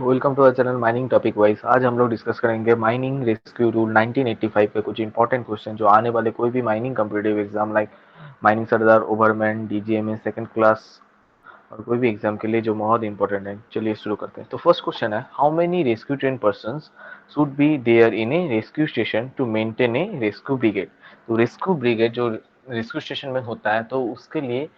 Welcome to our channel mining topic wise. आज हम लोग डिस्कस करेंगे माइनिंग रेस्क्यू रूल 1985 पे कुछ इंपॉर्टेंट क्वेश्चन जो आने वाले कोई भी mining competitive exam like mining sardar, overman, DGMA, second class और कोई भी एग्जाम के लिए जो बहुत इंपॉर्टेंट है। चलिए शुरू करते हैं। तो फर्स्ट क्वेश्चन है, how many rescue train persons should be there in a rescue station to maintain a rescue brigade. तो रेस्क्यू ब्रिगेड जो रेस्क्यू स्टेशन में होता है तो उसके लिए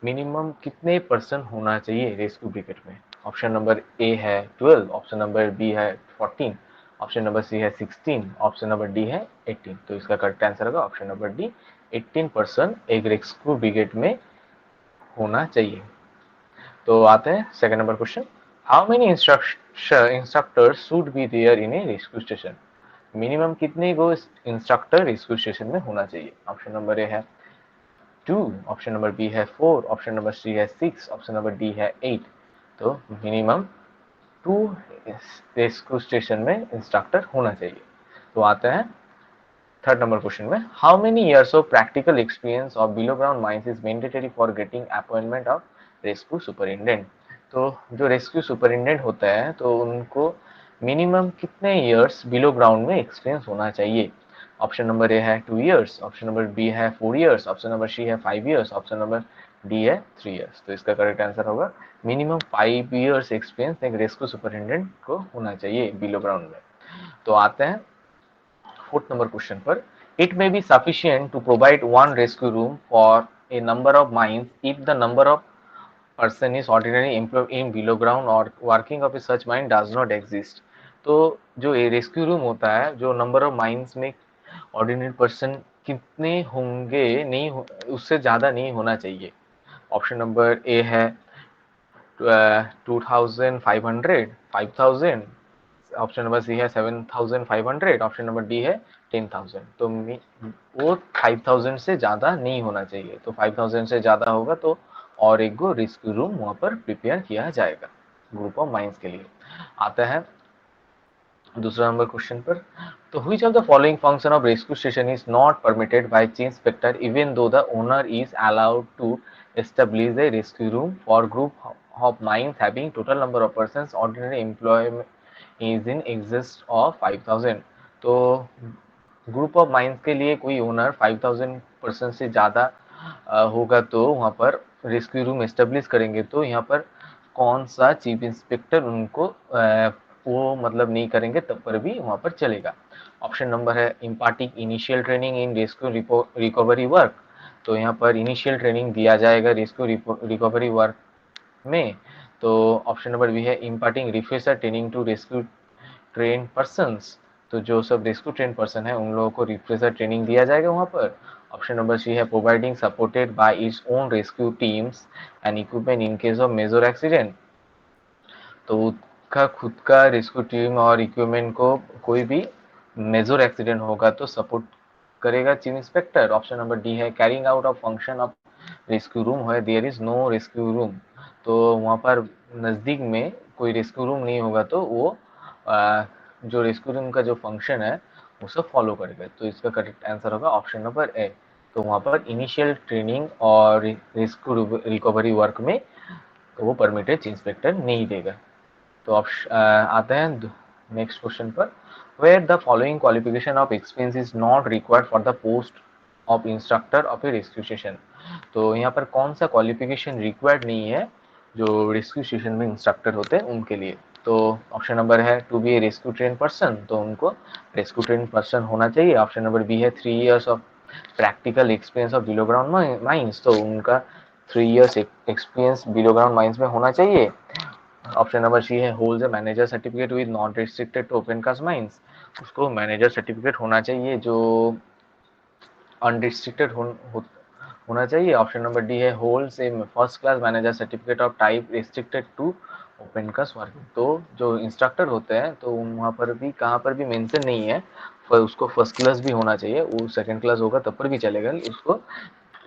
मिनिमम कितने पर्सन होना चाहिए रेस्क्यू ब्रिगेड में। ऑप्शन नंबर ए है 12, ऑप्शन नंबर बी है 14, ऑप्शन नंबर सी है 16, ऑप्शन नंबर डी है 18। तो इसका करेक्ट आंसर होगा ऑप्शन नंबर डी, 18 पर्सन एक रेस्क्यू ब्रिगेड में होना चाहिए। तो आते हैं second number question, how many instructors should be there in a rescue station. Minimum कितने को इंस्ट्रक्टर रेस्क्यू स्टेशन में होना चाहिए। ऑप्शन नंबर ए है 2, ऑप्शन नंबर बी है 4, ऑप्शन नंबर सी है 6, ऑप्शन नंबर डी है 8। तो मिनिमम 2 रेस्क्यू स्टेशन में इंस्ट्रक्टर होना चाहिए। तो आते हैं थर्ड नंबर क्वेश्चन में, how many years of practical experience of below ground mines is mandatory for getting appointment of rescue superintendent. तो जो रेस्क्यू सुपरिटेंडेंट होता है तो उनको मिनिमम कितने इयर्स बिलो ग्राउंड में एक्सपीरियंस होना चाहिए। ऑप्शन नंबर ए है 2 इयर्स, ऑप्शन नंबर बी है 4 इयर्स, ऑप्शन नंबर सी है 5 इयर्स, ऑप्शन नंबर डी है 3 इयर्स। तो इसका करेक्ट आंसर होगा मिनिमम 5 इयर्स एक्सपीरियंस एक रेस्क्यू सुपरिटेंडेंट को होना चाहिए बिलो ग्राउंड में। तो आते हैं फोर्थ नंबर क्वेश्चन पर, it may be sufficient to provide one rescue room for a number of mines if the number of person is ordinarily employed in below ground or working of a such mine does not exist। तो जो ये rescue room होता है, जो number of mines में ordinary person कितने होंगे, नहीं उससे ज़्यादा नहीं होना चाहिए। ऑप्शन नंबर ए है 2500, 5000, ऑप्शन नंबर सी है 7500, ऑप्शन नंबर डी है 10,000। तो वो 5000 से ज़्यादा नहीं होना चाहिए। तो 5000 से ज़्यादा होगा तो और एक गो रेस्क्यू रूम वहाँ पर प्रिपेयर किया जाएगा ग्रुप ऑफ माइंस के लिए। आता है दूसरा नंबर क्वेश्चन पर, तो which of the following function of rescue station is not permitted by chief inspector even though the owner is allowed to establish a rescue room for group of mines having total number of persons ordinary employment is in excess of 5000। तो group of mines के लिए कोई owner 5000 person से ज़्यादा होगा तो वहाँ पर रेस्क्यू रूम एस्टेब्लिश करेंगे। तो यहाँ पर कौन सा चीफ इंस्पेक्टर उनको वो मतलब नहीं करेंगे तब पर भी वहाँ पर चलेगा। ऑप्शन नंबर है imparting initial training in rescue recovery work. तो यहाँ पर इनिशियल ट्रेनिंग दिया जाएगा रेस्क्यू रिकवरी वर्क में। तो ऑप्शन नंबर बी है imparting refresher training to rescue train persons. तो जो सब रेस्क्यू ट्रेन पर्सन है उन लोगों को रिफ्रेशर ट्रेनिंग दिया जाएगा वहाँ पर। ऑप्शन नंबर सी है providing supported by its own rescue teams and equipment in case of major accident. तो उसका खुद का रेस्क्यू टीम और इक्विपमेंट को कोई भी मेजर एक्सीडेंट होगा तो सपोर्ट करेगा chief inspector. Option number D है carrying out of function of rescue room है there is no rescue room. तो वहाँ पर नज़दीक में कोई रेस्क्यू रूम नहीं होगा तो वो जो रेस्क्यू रूम का जो फंक्शन है वो सब फॉलो करेगा। तो इसका करेक्ट आंसर होगा ऑप्शन नंबर ए। तो वहाँ पर इनिशियल ट्रेनिंग और रेस्क्यू रिकवरी वर्क में तो वो परमिटेड चीफ इंस्पेक्टर नहीं देगा। तो आते हैं नेक्स्ट क्वेश्चन पर, where the following qualification of experience is not required for the post of instructor of a rescue station. तो यहाँ पर कौन सा क्वालिफिकेशन रिक्वायर्ड नहीं है जो रेस्क्यू स्टेशन में इंस्ट्रक्टर होते हैं उनके लिए। तो ऑप्शन नंबर है to be a rescue train person, तो उनको रेस्क्यू ट्रेन पर्सन होना चाहिए। ऑप्शन नंबर बी है 3 years of practical experience of below ground mines, तो उनका 3 years experience below ground mines में होना चाहिए। ऑप्शन नंबर सी है hold the manager certificate with not restricted to open cast mines, उसको मैनेजर सर्टिफिकेट होना चाहिए जो अनरिस्ट्रिक्टेड होना चाहिए। ऑप्शन नंबर डी है holds a first class manager certificate of type restricted to open cast working. तो जो इंस्ट्रक्टर होते हैं तो वहाँ पर भी कहाँ पर भी मेंशन नहीं है उसको फर्स्ट क्लास भी होना चाहिए, वो सेकंड क्लास होगा तब पर भी चलेगा, उसको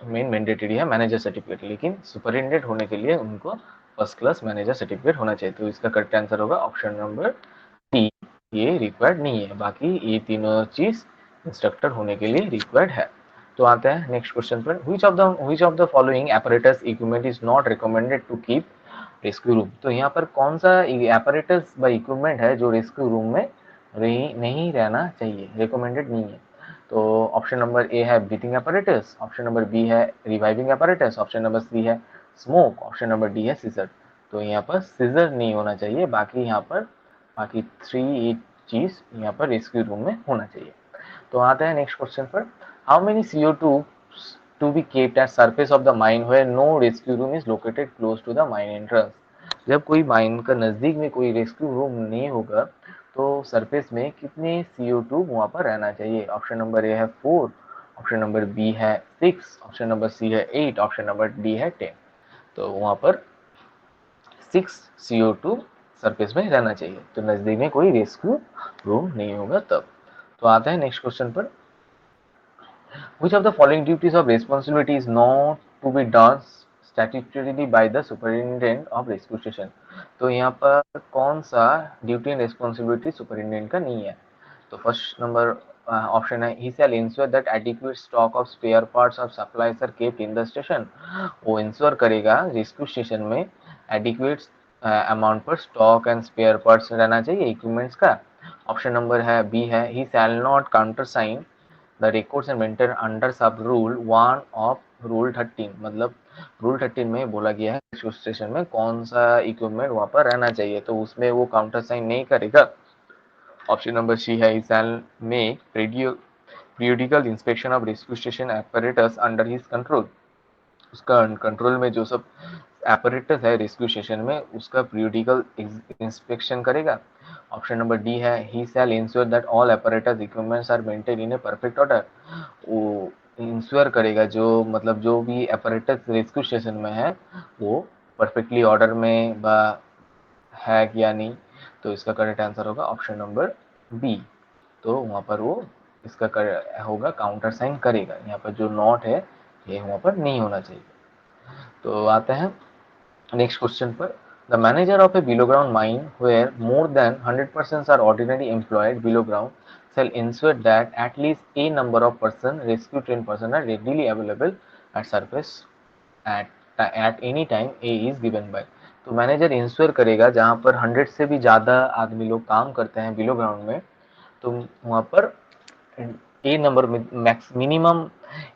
मेन मैंडेटरी है मैनेजर सर्टिफिकेट, लेकिन सुपरिटेंडेंट होने के लिए उनको फर्स्ट क्लास मैनेजर सर्टिफिकेट होना चाहिए। तो इसका करेक्ट आंसर होगा ऑप्शन नंबर डी, ये रिक्वायर्ड नहीं है, बाकी ये तीनों चीज इंस्ट्रक्टर होने के लिए रिक्वायर्ड है। तो आते हैं नेक्स्ट क्वेश्चन पर, which of the following apparatus equipment is not recommended to keep rescue room. तो यहाँ पर कौन सा एपरेटस व इक्विपमेंट है जो रेस्क्यू रूम में नहीं रहना चाहिए, रिकमेंडेड नहीं है। तो ऑप्शन नंबर ए है breathing apparatus, option number B है reviving apparatus, option number C है स्मोक, ऑप्शन नंबर डी है सीजर। तो यहाँ पर सीजर नहीं होना चाहिए, बाकी यहाँ पर बाकी 3 चीज यहाँ पर रेस्क्यू रूम में होना चाहिए। तो आते हैं नेक्स्ट क्वेश्चन पर। How many CO2 to be kept at surface of the mine where no rescue room is located close to the mine entrance? जब कोई माइन का नजदीक में कोई रेस्क्यू रूम नहीं होगा तो सरफेस में कितने CO2 वहां पर रहना चाहिए? ऑप्शन नंबर ए है 4, ऑप्शन नंबर बी है 6, ऑप्शन नंबर सी है 8, ऑप्शन नंबर डी है 10। तो वहां पर 6 CO2 सरफेस में रहना चाहिए, तो नजदीक में कोई रेस्क्यू रूम नहीं होगा तब। तो आते हैं नेक्स्ट क्वेश्चन पर। Which of the following duties of responsibility is not to be done statutorily by the superintendent of rescue station? तो यहाँ पर कौन सा ड्यूटी एंड रिस्पॉन्सिबिलिटी सुपरिटेंडेंट का नहीं है? तो फर्स्ट नंबर ऑप्शन है he shall ensure that adequate stock of spare parts of supplies are kept in the station। वो इंश्योर करेगा रेस्क्यू स्टेशन में एडिक्वेट अमाउंट पर स्टॉक एंड स्पेयर पार्ट्स रहना चाहिए इक्विपमेंट्स का। ऑप्शन नंबर है B है he shall not countersign the records and maintain under sub rule 1 of rule 13। मतलब रूल 13 में बोला गया है रेस्क्यू स्टेशन में कौन सा इक्विपमेंट वहां पर रहना चाहिए, तो उसमें वो काउंटर साइन नहीं करेगा। ऑप्शन नंबर सी है he shall make periodical inspection of rescue station apparatus under his control। उसका कंट्रोल में जो सब एपरेटस है रेस्क्यू स्टेशन में उसका पीरियोडिकल इंस्पेक्शन करेगा। ऑप्शन नंबर डी है he shall ensure that all apparatus equipments are maintain in a perfect order. वो इंश्योर करेगा जो मतलब जो भी एपरेटस रेस्क्यू स्टेशन में है वो परफेक्टली ऑर्डर में है या नहीं। तो इसका करेक्ट आंसर होगा ऑप्शन नंबर बी। तो वहाँ पर वो इसका होगा काउंटर साइन करेगा, यहाँ पर जो नॉट है ये वहाँ पर नहीं होना चाहिए। तो आते हैं नेक्स्ट क्वेश्चन पर। The manager of a below ground mine where more than 100% are ordinary employed below ground shall ensure that at least a number of person rescue trained person are readily available at surface at any time A is given by। तो manager ensure करेगा जहाँ पर 100 से भी ज़्यादा आदमी लोग काम करते हैं बिलो ग्राउंड में, तो वहाँ पर ए नंबर मैक्स मिनिमम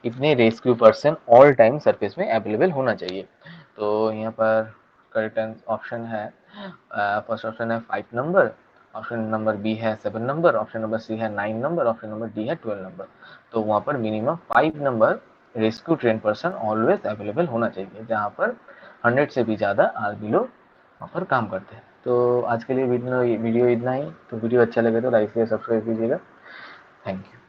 इतने rescue person all time surface में अवेलेबल होना चाहिए। तो यहाँ पर करेक्ट ऑप्शन है फर्स्ट ऑप्शन है 5 नंबर, ऑप्शन नंबर बी है 7 नंबर, ऑप्शन नंबर सी है 9 नंबर, ऑप्शन नंबर डी है 12 नंबर। तो वहाँ पर minimum 5 number rescue train person always available होना चाहिए जहाँ पर 100 से भी ज़्यादा आदमी लोग वहाँ पर काम करते हैं। तो आज के लिए वीडियो इतना ही। तो वीडियो अच्छा लगे तो लाइक शेयर सब्सक्राइब कीजिएगा। Thank you.